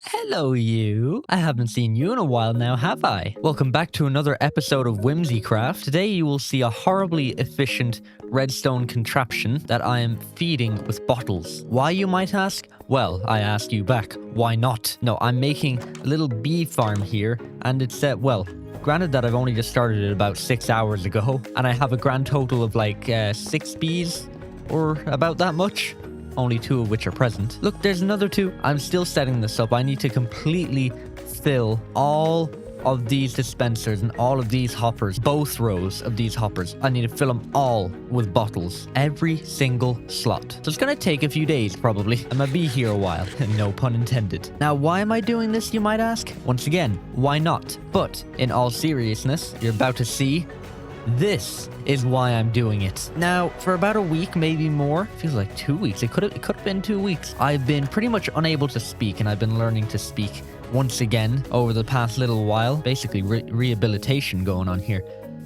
Hello, you. I haven't seen you in a while now, have I? Welcome back to another episode of WhimsyCraft. Today you will see a horribly efficient redstone contraption that I am feeding with bottles. Why, you might ask? Well, I ask you back, why not? No, I'm making a little bee farm here, and it's, granted that I've only just started it about 6 hours ago, and I have a grand total of like 6 bees, or about that much. Only 2 of which are present. Look, there's another 2. I'm still setting this up. I need to completely fill all of these dispensers and all of these hoppers, both rows of these hoppers. I need to fill them all with bottles, every single slot. So it's gonna take a few days probably. I'm gonna be here a while, no pun intended. Now, why am I doing this, you might ask? Once again, why not? But in all seriousness, you're about to see this is why I'm doing it. Now, for about a week, maybe more, feels like 2 weeks. It could have been 2 weeks. I've been pretty much unable to speak, and I've been learning to speak once again over the past little while. Basically, rehabilitation going on here.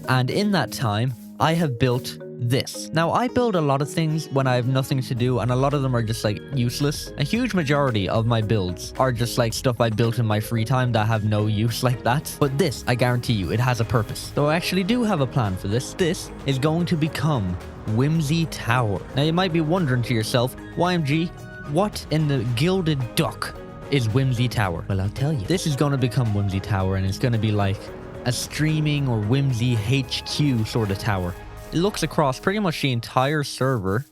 And in that time, I have built this. Now, I build a lot of things when I have nothing to do, and a lot of them are just like useless. A huge majority of my builds are just like stuff I built in my free time that have no use like that. But this, I guarantee you, it has a purpose. So I actually do have a plan for this. This is going to become Whimsy Tower. Now, you might be wondering to yourself, YMG, what in the gilded duck is Whimsy Tower? Well, I'll tell you. This is going to become Whimsy Tower, and it's going to be like a streaming or Whimsy HQ sort of tower. It looks across pretty much the entire server,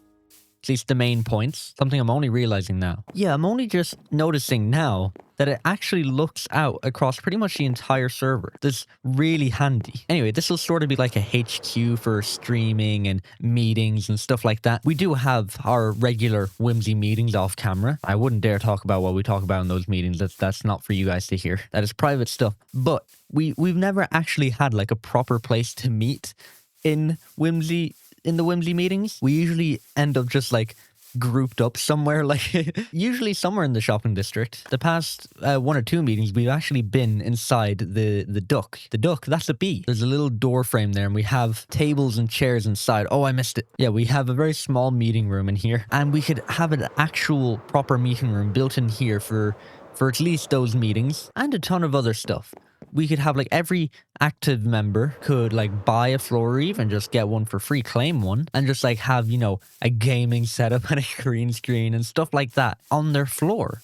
at least the main points, something I'm only realizing now. Yeah, I'm only just noticing now that it actually looks out across pretty much the entire server. That's really handy. Anyway, this will sort of be like a HQ for streaming and meetings and stuff like that. We do have our regular Whimsy meetings off camera. I wouldn't dare talk about what we talk about in those meetings. That's not for you guys to hear. That is private stuff. But we've never actually had like a proper place to meet in the Whimsy meetings. We usually end up just like grouped up somewhere, like usually somewhere in the shopping district. The past 1 or 2 meetings, we've actually been inside the duck. The duck, that's a bee. There's a little door frame there, and we have tables and chairs inside. Oh, I missed it. Yeah, we have a very small meeting room in here, and we could have an actual proper meeting room built in here for at least those meetings and a ton of other stuff. We could have like every active member could like buy a floor or even just get one for free, claim one, and just like have, you know, a gaming setup and a green screen and stuff like that on their floor.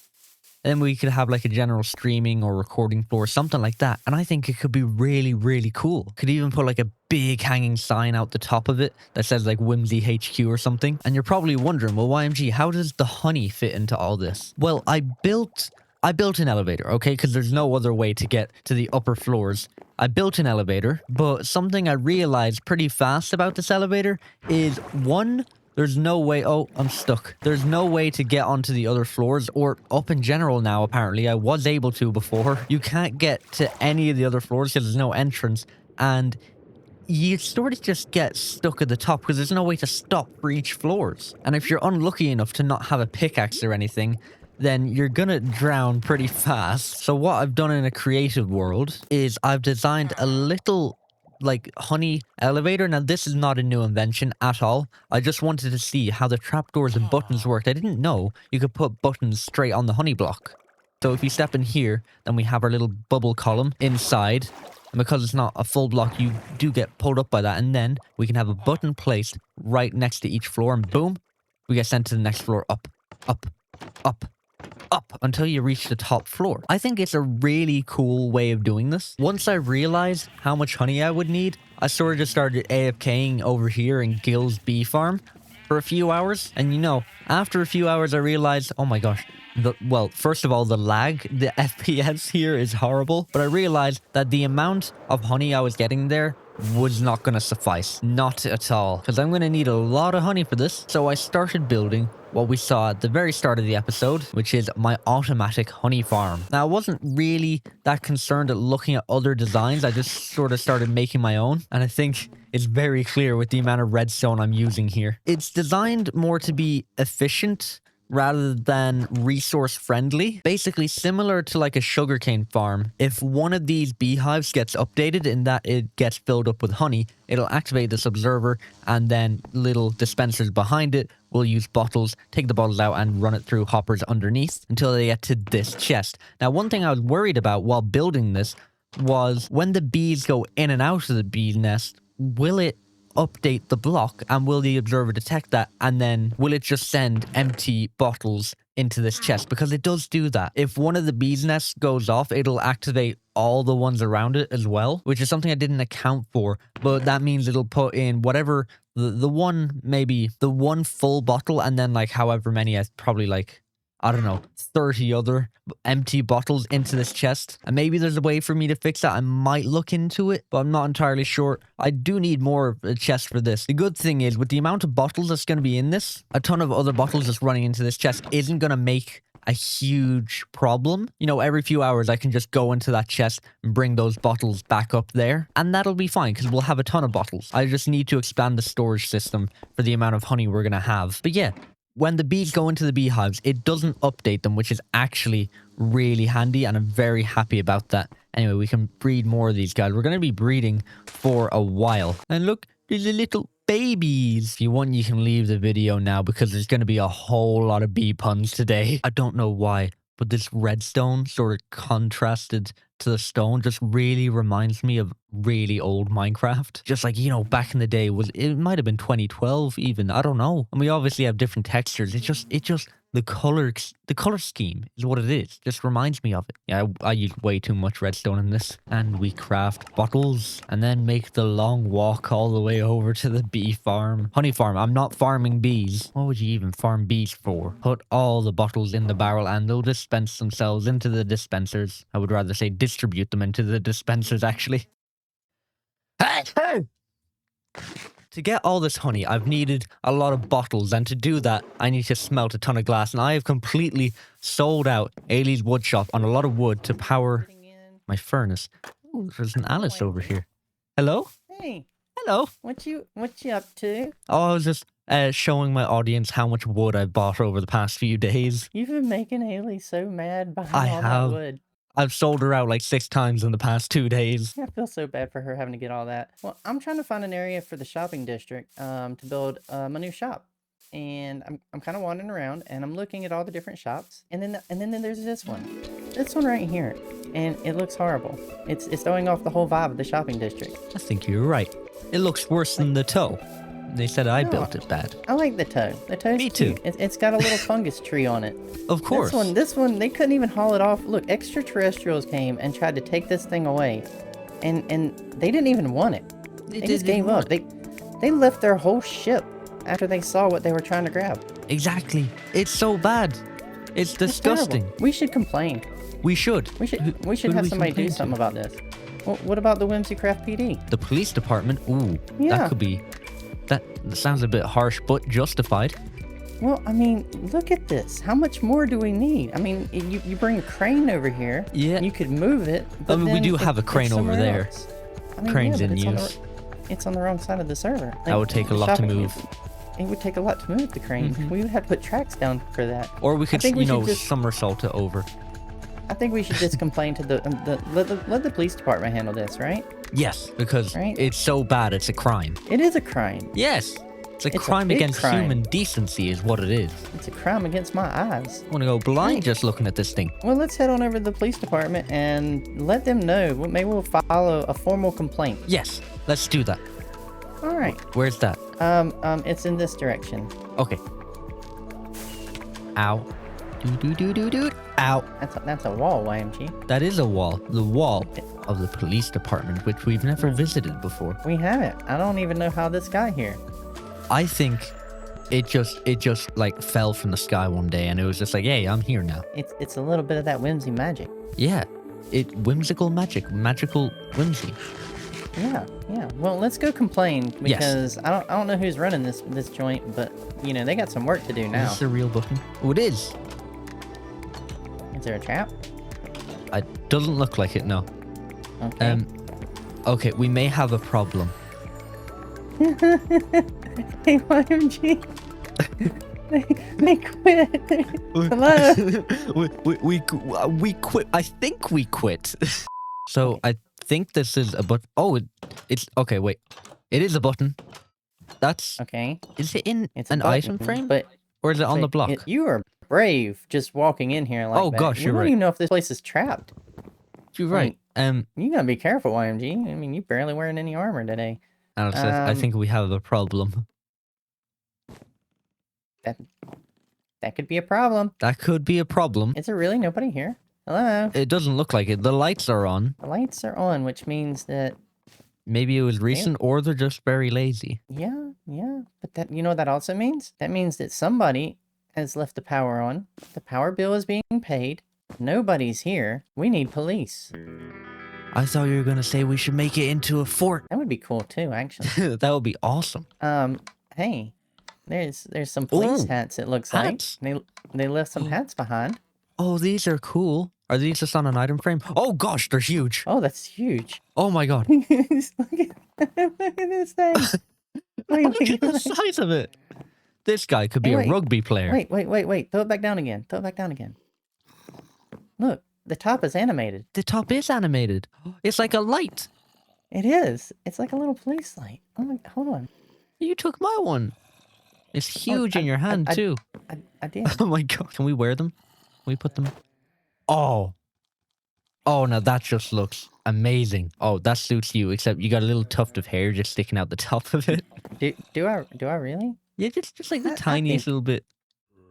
And then we could have like a general streaming or recording floor, something like that. And I think it could be really, really cool. Could even put like a big hanging sign out the top of it that says like Whimsy HQ or something. And you're probably wondering, well, YMG, how does the honey fit into all this? Well, I built an elevator, okay? Because there's no other way to get to the upper floors. I built an elevator, but something I realized pretty fast about this elevator is, one, there's no way... Oh, I'm stuck. There's no way to get onto the other floors, or up in general now, apparently. I was able to before. You can't get to any of the other floors because there's no entrance, and you sort of just get stuck at the top because there's no way to stop for each floors. And if you're unlucky enough to not have a pickaxe or anything, then you're gonna drown pretty fast. So what I've done in a creative world is I've designed a little like honey elevator. Now, this is not a new invention at all. I just wanted to see how the trapdoors and buttons worked. I didn't know you could put buttons straight on the honey block. So if you step in here, then we have our little bubble column inside. And because it's not a full block, you do get pulled up by that. And then we can have a button placed right next to each floor, and boom, we get sent to the next floor, up, up, up, up until you reach the top floor. I think it's a really cool way of doing this. Once I realized how much honey I would need, I sort of just started AFKing over here in Gil's bee farm for a few hours. And you know, after a few hours, I realized, oh my gosh, well, first of all, the lag, the FPS here is horrible. But I realized that the amount of honey I was getting there was not going to suffice. Not at all. Because I'm going to need a lot of honey for this. So I started building what we saw at the very start of the episode, which is my automatic honey farm. Now, I wasn't really that concerned at looking at other designs. I just sort of started making my own. And I think it's very clear with the amount of redstone I'm using here. It's designed more to be efficient rather than resource friendly. Basically similar to like a sugarcane farm. If one of these beehives gets updated in that it gets filled up with honey, it'll activate this observer, and then little dispensers behind it will use bottles, take the bottles out and run it through hoppers underneath until they get to this chest. Now, one thing I was worried about while building this was when the bees go in and out of the bee nest, will it update the block, and will the observer detect that, and then will it just send empty bottles into this chest? Because it does do that. If one of the bees nests goes off, it'll activate all the ones around it as well, which is something I didn't account for. But that means it'll put in whatever the one full bottle, and then like however many, probably like, I don't know, 30 other empty bottles into this chest. And maybe there's a way for me to fix that. I might look into it, but I'm not entirely sure. I do need more of a chest for this. The good thing is, with the amount of bottles that's going to be in this, a ton of other bottles just running into this chest isn't going to make a huge problem. You know, every few hours I can just go into that chest and bring those bottles back up there, and that'll be fine because we'll have a ton of bottles. I just need to expand the storage system for the amount of honey we're going to have. But yeah, when the bees go into the beehives, it doesn't update them, which is actually really handy, and I'm very happy about that. Anyway, we can breed more of these guys. We're going to be breeding for a while. And look, there's a little babies. If you want, you can leave the video now because there's going to be a whole lot of bee puns today. I don't know why, but this redstone sort of contrasted to the stone just really reminds me of really old Minecraft. Just like, you know, back in the day, it might have been 2012 even, I don't know. And we obviously have different textures. It just the color scheme is what it is. Just reminds me of it. Yeah, I use way too much redstone in this. And we craft bottles and then make the long walk all the way over to the bee farm. Honey farm. I'm not farming bees. What would you even farm bees for? Put all the bottles in the barrel and they'll dispense themselves into the dispensers. I would rather say distribute them into the dispensers, actually. To get all this honey, I've needed a lot of bottles, and to do that, I need to smelt a ton of glass, and I have completely sold out Ailey's wood shop on a lot of wood to power my furnace. Ooh, there's an Alice over here. Hello? Hey. Hello. What you up to? Oh, I was just showing my audience how much wood I bought over the past few days. You've been making Ailey so mad behind all that wood. I've sold her out like 6 times in the past 2 days. I feel so bad for her having to get all that. Well, I'm trying to find an area for the shopping district to build my new shop. And I'm kind of wandering around and I'm looking at all the different shops. And then there's this one. This one right here. And it looks horrible. It's throwing off the whole vibe of the shopping district. I think you're right. It looks worse than the toe. They said I built it bad. I like the toe. The toe's Me too. Cute. It's got a little fungus tree on it. Of course. This one, they couldn't even haul it off. Look, extraterrestrials came and tried to take this thing away, and they didn't even want it. They just gave up. They left their whole ship after they saw what they were trying to grab. Exactly. It's so bad. It's disgusting. We should complain. We should. We should have somebody do something about this. Well, what about the WhimsyCraft PD? The police department? Ooh, yeah. That could be... That sounds a bit harsh, but justified. Well, I mean, look at this. How much more do we need? I mean, you bring a crane over here. Yeah. You could move it. I mean, we do have a crane over there. I mean, Crane's yeah, in use. It's on the wrong side of the server. Like, that would take a lot to move. It would take a lot to move the crane. We would have to put tracks down for that. Or we could, somersault it over. I think we should just complain to let the police department handle this, right? Yes, because it's so bad, it's a crime. It is a crime. Yes. It's a crime against human decency is what it is. It's a crime against my eyes. I want to go blind just looking at this thing. Well, let's head on over to the police department and let them know. Maybe we'll file a formal complaint. Yes, let's do that. All right. Where's that? It's in this direction. Okay. Ow. Do. Ow. That's a wall, YMG. That is a wall. The wall of the police department, which we've never visited before. We haven't. I don't even know how this got here. I think it just like fell from the sky one day and it was just like, hey, I'm here now. It's a little bit of that whimsy magic. Yeah. Whimsical magic. Magical whimsy. Yeah. Well, let's go complain because I don't know who's running this joint, but you know, they got some work to do now. Is this the real button? Oh, it is. Is there a trap? It doesn't look like it, no. Okay. Okay, we may have a problem. Hey, YMG. They quit. Hello. we quit. I think we quit. So Okay. I think this is a button. Oh, it's okay. Wait, it is a button. That's Okay. is it in It's a an item button, frame but or is it on the block? you are brave just walking in here like Oh that. gosh, We you're don't right. even know if this place is trapped. You're I right. mean, you gotta be careful, YMG. I mean, you barely wearing any armor today. Alex, I think we have a problem. That could be a problem. That could be a problem. Is there really nobody here? Hello? It doesn't look like it. The lights are on. The lights are on, which means that, Maybe it was recent or they're just very lazy. yeah. But that, you know what that also means? That means that somebody has left the power on. The power bill is being paid. Nobody's here. We need police. I thought you were going to say we should make it into a fort. That would be cool too, actually. That would be awesome. Hey, there's some police Ooh, hats, it looks hats. like. They left some hats behind. Oh, these are cool. Are these just on an item frame? Oh gosh, they're huge. Oh, that's huge. Oh my god. look at this thing. Look at the size of it. This guy could be a rugby player. Wait. Throw it back down again. Look, the top is animated. The top is animated. It's like a light. It is. It's like a little police light. Oh my, hold on. You took my one. It's huge in your hand too. I did. Oh my god. Can we wear them? Can we put them? Oh. Oh, now that just looks amazing. Oh, that suits you, except you got a little tuft of hair just sticking out the top of it. Do I really? Yeah, just like the I tiniest think- little bit.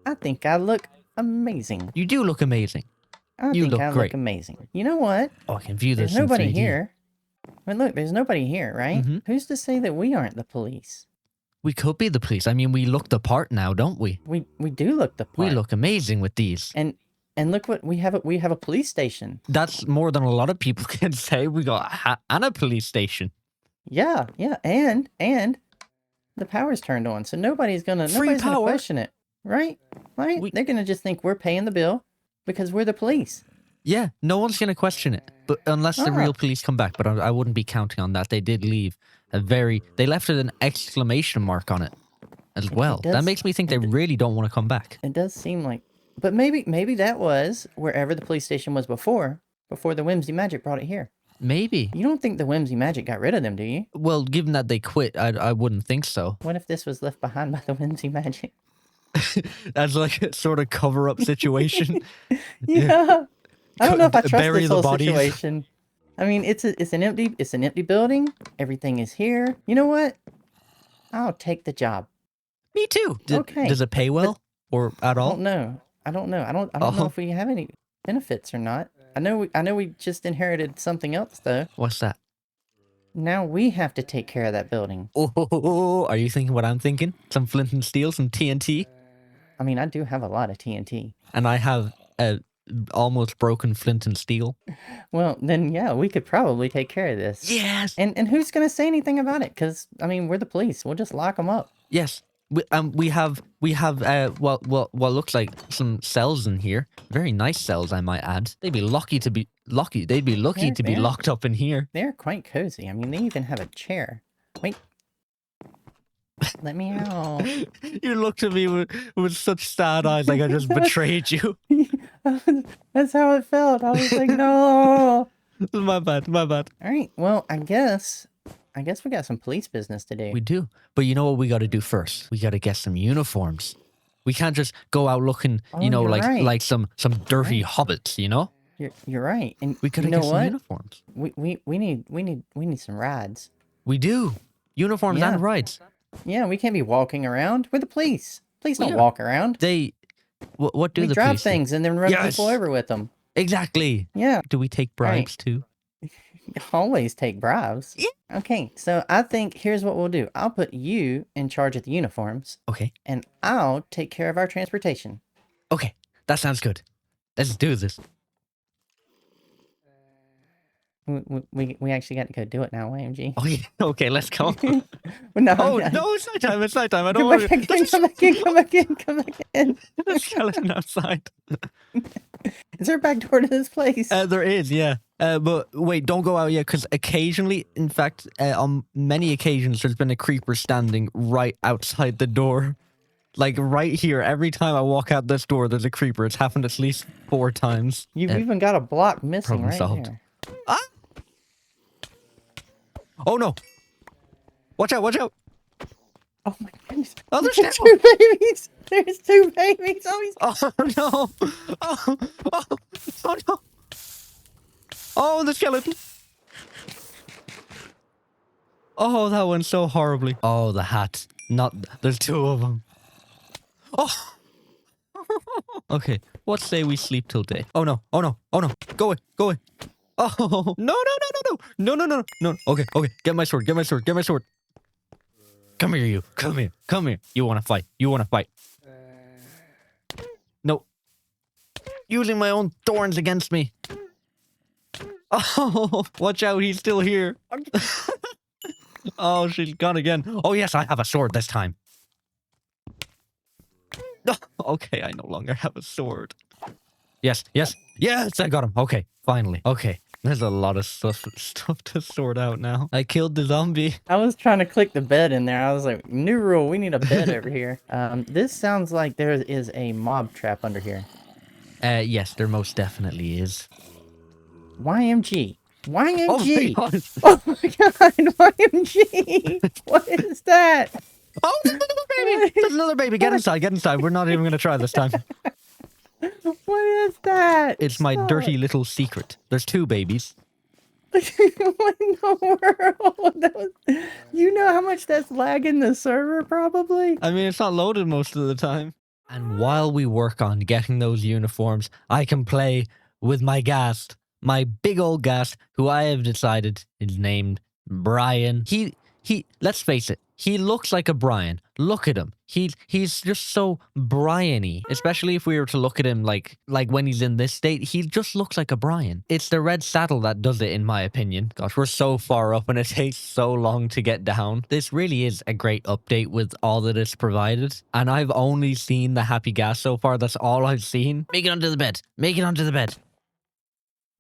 I think I look amazing. You do look amazing. I You think look I great. look amazing. You know what? Oh, I can view this There's nobody in 3D. here. I mean, look, there's nobody here, right? Mhm. Who's to say that we aren't the police? We could be the police. I mean, we look the part now, don't we? We do look the part. We look amazing with these. And look what we have. We have a police station. That's more than a lot of people can say. We got a hat and a police station. Yeah, and the power's turned on, so nobody's gonna power. question it, right? They're gonna just think we're paying the bill because we're the police. Yeah, no one's going to question it. But unless the real police come back. But I wouldn't be counting on that. They did leave they left an exclamation mark on it as well. That makes me think they really don't want to come back. It does seem like, but maybe that was wherever the police station was before the Whimsy Magic brought it here. Maybe. You don't think the Whimsy Magic got rid of them, do you? Well, given that they quit, I wouldn't think so. What if this was left behind by the Whimsy Magic? As like a sort of cover-up situation. Yeah. I don't know if I trust Bury this the whole bodies. situation. I mean, it's an empty building. Everything is here. You know what? I'll take the job. Me too. Okay. Does it pay well or at I all? don't know. I don't know if we have any benefits or not. I know we just inherited something else though. What's that? Now we have to take care of that building. Oh, are you thinking what I'm thinking? Some flint and steel, some TNT? I mean, I do have a lot of TNT. And I have a almost broken flint and steel. Well, then yeah, we could probably take care of this. Yes. And who's gonna say anything about it? Because I mean, we're the police. We'll just lock them up. Yes. We have what looks like some cells in here. Very nice cells, I might add. They'd be lucky to be They're- locked up in here. They're quite cozy. I mean, they even have a chair. Wait. Let me out. You looked at me with such sad eyes, like I just betrayed you. That's how it felt. I was like, no. My bad. All right. Well, I guess we got some police business to do. We do. But you know what we got to do first? We got to get some uniforms. We can't just go out looking, Oh, you're right. like some dirty hobbits, you know? You're right. And We got to you know get some what? uniforms. We need some rides. We do. Uniforms Yeah. and rides. Yeah, we can't be walking around. We're the police. Police don't Yeah. walk around. What do We the drive police do? things and then run Yes. people over with them. Exactly. Yeah, Do we take bribes too? always take bribes. Yeah. Okay, so I think here's what we'll do. I'll put you in charge of the uniforms, Okay. and I'll take care of our transportation. Okay. That sounds good. Let's do this. We actually got to go do it now, YMG. Oh, yeah. Okay, let's go. No, Oh, no. no, it's nighttime. It's nighttime. I don't Come want back to. in, come back in, come back in, come back in. There's a skeleton outside. Is there a back door to this place? There is, yeah. But wait, don't go out yet, because occasionally, in fact, on many occasions, there's been a creeper standing right outside the door. Like right here, every time I walk out this door, there's a creeper. It's happened at least 4 times. You've even got a block missing Problem right solved. there. Ah! Oh no! Watch out! Watch out! Oh my goodness. Oh, there's There's 2 babies. There's 2 babies. Oh, he's... Oh no! Oh, oh, oh no! Oh, the skeleton! Oh, that went so horribly. Oh, the hat. Not. There's 2 of them. Oh! Okay, what say we sleep till day? Oh no! Oh no! Oh no! Go away! Go away! Oh no! No! No! No! No! No! No! No! No! Okay! Okay! Get my sword! Get my sword! Get my sword! Come here, you! Come here! Come here! You want to fight? You want to fight? No! Using my own thorns against me! Oh! Watch out! He's still here! Oh, she's gone again! Oh yes, I have a sword this time! Okay, I no longer have a sword. Yes, yes, yes, I got him. Okay, finally. Okay, there's a lot of stuff to sort out now. I killed the zombie. I was trying to click the bed in there. I was like, new rule, we need a bed over here. This sounds like there is a mob trap under here. Yes, there most definitely is. YMG. YMG. Oh my god. Oh my god, YMG. What is that? Oh, there's another baby. There's another baby. Get inside, get inside. We're not even going to try this time. What is that? It's my Stop. dirty little secret. There's 2 babies. What in the world? That was, you know how much that's lagging the server, probably? I mean, it's not loaded most of the time. And while we work on getting those uniforms, I can play with my ghast. My big old ghast, who I have decided is named Brian. Let's face it, he looks like a Brian. Look at him. He's just so Brian-y. Especially if we were to look at him like when he's in this state, he just looks like a Brian. It's the red saddle that does it, in my opinion. Gosh, we're so far up and it takes so long to get down. This really is a great update with all that it's provided. And I've only seen the happy gas so far. That's all I've seen. Make it onto the bed. Make it onto the bed.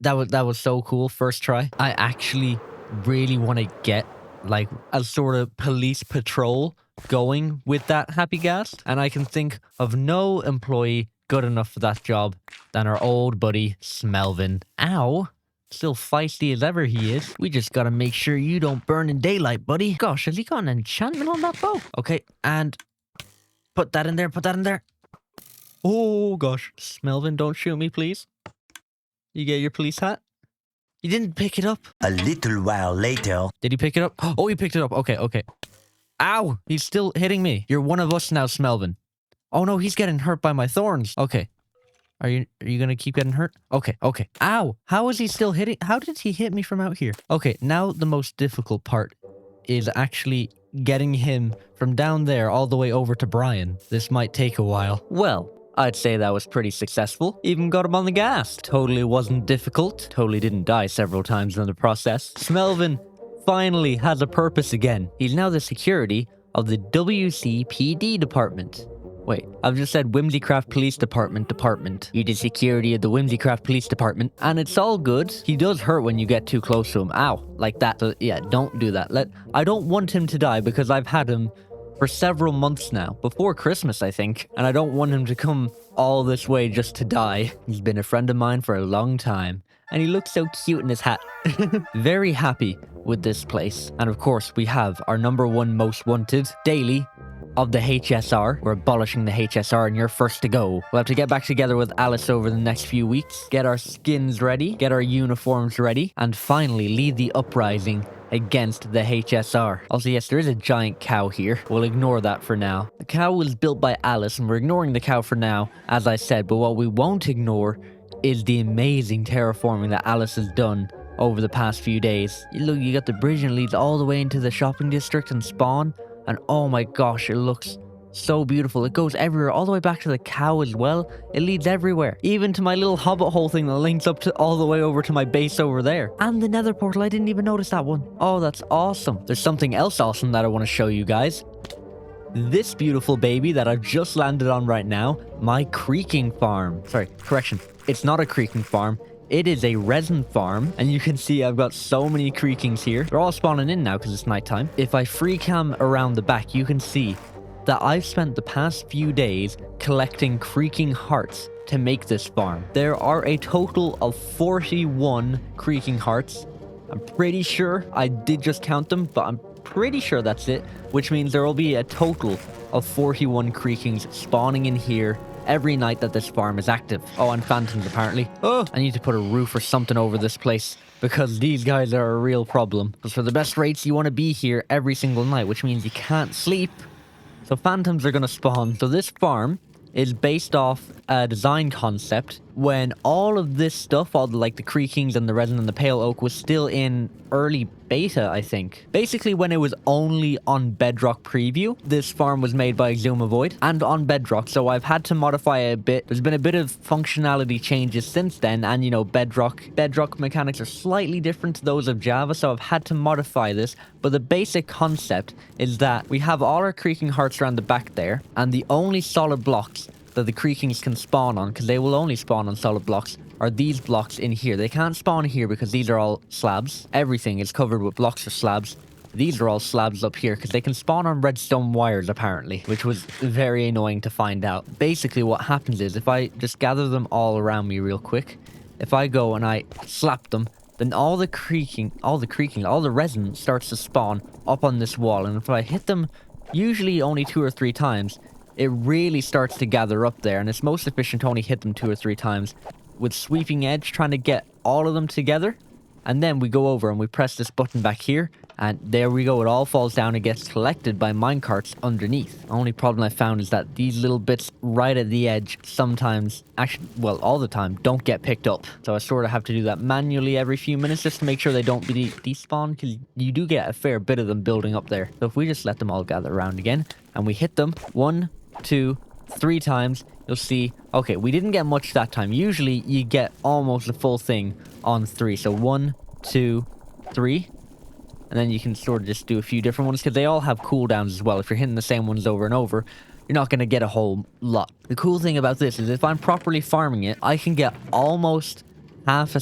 That was so cool. First try. I actually really want to get like a sort of police patrol going with that happy gas, and I can think of no employee good enough for that job than our old buddy Smelvin. Ow, still feisty as ever he is. We just gotta make sure you don't burn in daylight, buddy. Gosh, has he got an enchantment on that bow? Okay, and put that in there, put that in there. Oh gosh, Smelvin, don't shoot me, please. You get your police hat? You didn't pick it up. A little while later. Did he pick it up? Oh, he picked it up. Okay, okay. Ow! He's still hitting me. You're one of us now, Smelvin. Oh no, he's getting hurt by my thorns. Okay. Are you gonna keep getting hurt? Okay, okay. Ow! How is he still hitting? How did he hit me from out here? Okay, now the most difficult part is actually getting him from down there all the way over to Brian. This might take a while. Well, I'd say that was pretty successful. Even got him on the gas. Totally wasn't difficult. Totally didn't die several times in the process. Smelvin finally has a purpose again. He's now the security of the WCPD department. Wait, I've just said WhimsyCraft Police Department. You're the security of the WhimsyCraft Police Department. And it's all good. He does hurt when you get too close to him. Ow, like that. So yeah, don't do that. I don't want him to die because I've had him for several months now, before Christmas, I think, and I don't want him to come all this way just to die. He's been a friend of mine for a long time, and he looks so cute in his hat. Very happy with this place. And of course, we have our #1 most wanted daily of the HSR. We're abolishing the HSR and you're first to go. We'll have to get back together with Alice over the next few weeks, get our skins ready, get our uniforms ready, and finally lead the uprising against the HSR. Also, yes, there is a giant cow here. We'll ignore that for now. The cow was built by Alice, and we're ignoring the cow for now, as I said, but what we won't ignore is the amazing terraforming that Alice has done over the past few days. Look, you got the bridge and it leads all the way into the shopping district and spawn, and oh my gosh, it looks so beautiful. It goes everywhere, all the way back to the cow as well. It leads everywhere, even to my little hobbit hole thing that links up to all the way over to my base over there. And the nether portal, I didn't even notice that one. Oh, that's awesome. There's something else awesome that I want to show you guys. This beautiful baby that I've just landed on right now, my creaking farm. Sorry, correction. It's not a creaking farm. It is a resin farm, and you can see I've got so many creakings here. They're all spawning in now because it's nighttime. If I free cam around the back, you can see that I've spent the past few days collecting creaking hearts to make this farm. There are a total of 41 creaking hearts. I'm pretty sure I did just count them, but I'm pretty sure that's it, which means there will be a total of 41 creakings spawning in here every night that this farm is active. Oh, and phantoms apparently. Oh, I need to put a roof or something over this place because these guys are a real problem. Because for the best rates, you want to be here every single night, which means you can't sleep. So phantoms are going to spawn. So this farm is based off a design concept when all of this stuff, all the, like the creakings and the resin and the pale oak, was still in early beta, I think. Basically, when it was only on Bedrock Preview, this farm was made by Exumavoid and on Bedrock, so I've had to modify it a bit. There's been a bit of functionality changes since then, and you know, Bedrock mechanics are slightly different to those of Java, so I've had to modify this. But the basic concept is that we have all our creaking hearts around the back there, and the only solid blocks that the creakings can spawn on, because they will only spawn on solid blocks, are these blocks in here. They can't spawn here because these are all slabs. Everything is covered with blocks or slabs. These are all slabs up here because they can spawn on redstone wires apparently, which was very annoying to find out. Basically what happens is if I just gather them all around me real quick, if I go and I slap them, then all the resin starts to spawn up on this wall. And if I hit them usually only 2 or 3 times, it really starts to gather up there, and it's most efficient to only hit them 2 or 3 times with sweeping edge, trying to get all of them together. And then we go over and we press this button back here, and there we go. It all falls down and gets collected by minecarts underneath. The only problem I found is that these little bits right at the edge sometimes, actually, well, all the time, don't get picked up. So I sort of have to do that manually every few minutes just to make sure they don't be despawn, because you do get a fair bit of them building up there. So if we just let them all gather around again and we hit them 1, 2, 3 times, you'll see, okay, we didn't get much that time. Usually you get almost the full thing on 3. So 1, 2, 3. And then you can sort of just do a few different ones because they all have cooldowns as well. If you're hitting the same ones over and over, you're not going to get a whole lot. The cool thing about this is if I'm properly farming it, I can get almost half a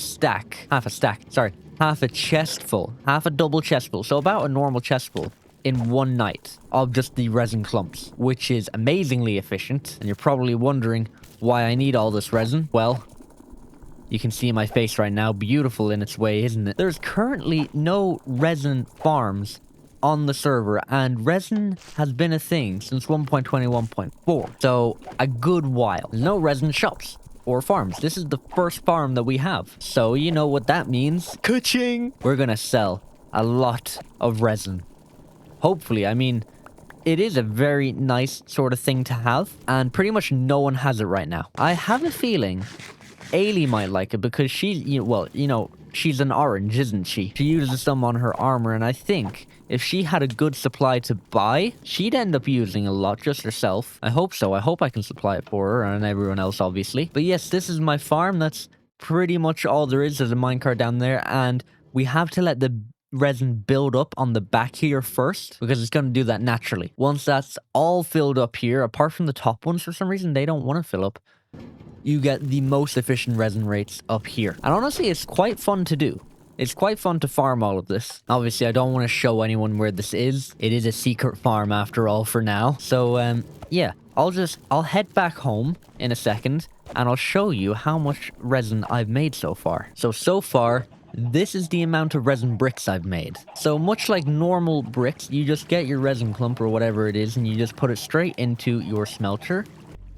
chest full, half a double chest full. So about a normal chest full in one night of just the resin clumps, which is amazingly efficient. And you're probably wondering why I need all this resin. Well, you can see my face right now, beautiful in its way, isn't it? There's currently no resin farms on the server, and resin has been a thing since 1.21.4, so a good while. There's no resin shops or farms. This is the first farm that we have, so you know what that means. Ka-ching! We're gonna sell a lot of resin. Hopefully, I mean, it is a very nice sort of thing to have, and pretty much no one has it right now. I have a feeling Ailey might like it because she's, she's an orange, isn't she? She uses some on her armor, and I think if she had a good supply to buy, she'd end up using a lot just herself. I hope so. I hope I can supply it for her and everyone else, obviously. But yes, this is my farm. That's pretty much all there is. There's a minecart down there, and we have to let the resin build up on the back here first because it's going to do that naturally. Once that's all filled up here, apart from the top ones, for some reason they don't want to fill up, you get the most efficient resin rates up here. And honestly, it's quite fun to do. It's quite fun to farm all of this. Obviously, I don't want to show anyone where this is. It is a secret farm after all for now. So, yeah, I'll head back home in a second and I'll show you how much resin I've made so far. So far, this is the amount of resin bricks I've made. So much like normal bricks, you just get your resin clump or whatever it is and you just put it straight into your smelter.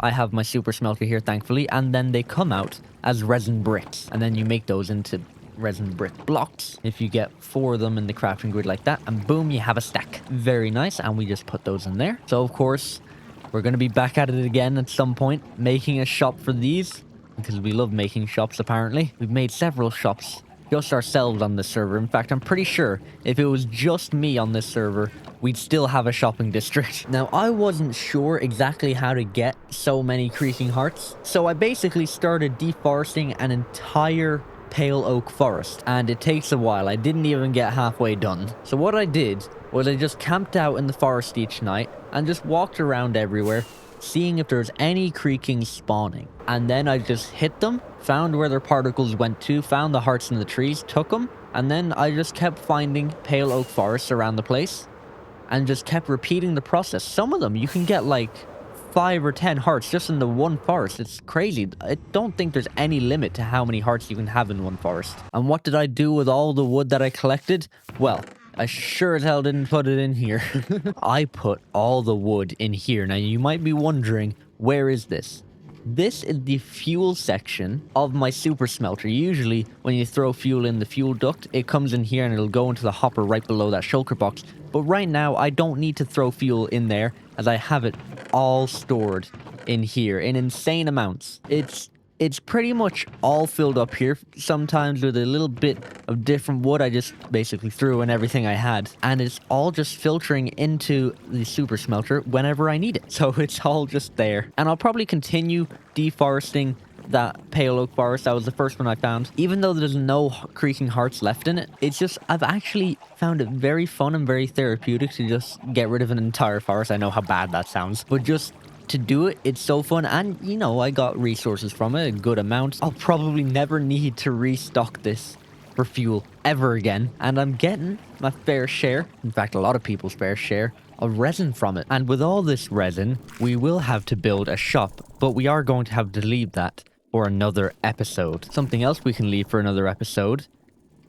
I have my super smelter here, thankfully, and then they come out as resin bricks. And then you make those into resin brick blocks. If you get 4 of them in the crafting grid like that, and boom, you have a stack. Very nice, and we just put those in there. So, of course, we're going to be back at it again at some point, making a shop for these, because we love making shops, apparently. We've made several shops just ourselves on this server. In fact, I'm pretty sure if it was just me on this server, we'd still have a shopping district. Now, I wasn't sure exactly how to get so many creaking hearts, so I basically started deforesting an entire pale oak forest, and it takes a while. I didn't even get halfway done. So what I did was I just camped out in the forest each night and just walked around everywhere, seeing if there's any creaking spawning. And then I just hit them, found where their particles went to, found the hearts in the trees, took them, and then I just kept finding pale oak forests around the place. and just kept repeating the process. Some of them you can get like 5 or 10 hearts just in the one forest. It's crazy. I don't think there's any limit to how many hearts you can have in one forest. And what did I do with all the wood that I collected? Well, I sure as hell didn't put it in here. I put all the wood in here. Now you might be wondering, where is this? This is the fuel section of my super smelter. Usually when you throw fuel in the fuel duct, it comes in here and it'll go into the hopper right below that shulker box. But right now I don't need to throw fuel in there, as I have it all stored in here in insane amounts. It's pretty much all filled up here, sometimes with a little bit of different wood I just basically threw in everything I had. And it's all just filtering into the super smelter whenever I need it. So it's all just there. And I'll probably continue deforesting that pale oak forest. That was the first one I found. Even though there's no creaking hearts left in it, it's just, I've actually found it very fun and very therapeutic to just get rid of an entire forest. I know how bad that sounds, but just to do it, it's so fun. And you know, I got resources from it, a good amount. I'll probably never need to restock this for fuel ever again, and I'm getting my fair share, in fact a lot of people's fair share, of resin from it. And with all this resin, we will have to build a shop, but we are going to have to leave that for another episode. Something else we can leave for another episode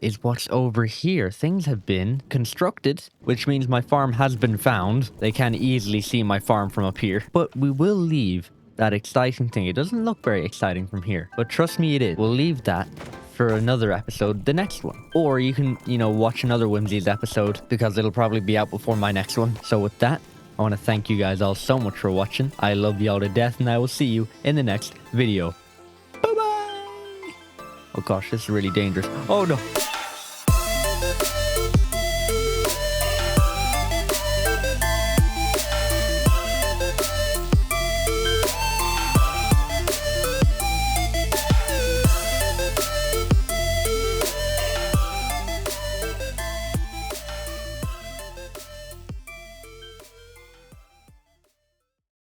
is what's over here. Things have been constructed, which means my farm has been found. They can easily see my farm from up here, but we will leave that exciting thing. It doesn't look very exciting from here, but trust me, it is. We'll leave that for another episode, the next one. Or you can, you know, watch another Whimsy's episode, because it'll probably be out before my next one. So with that, I want to thank you guys all so much for watching. I love you all to death, and I will see you in the next video. Bye-bye! Oh gosh, this is really dangerous. Oh no!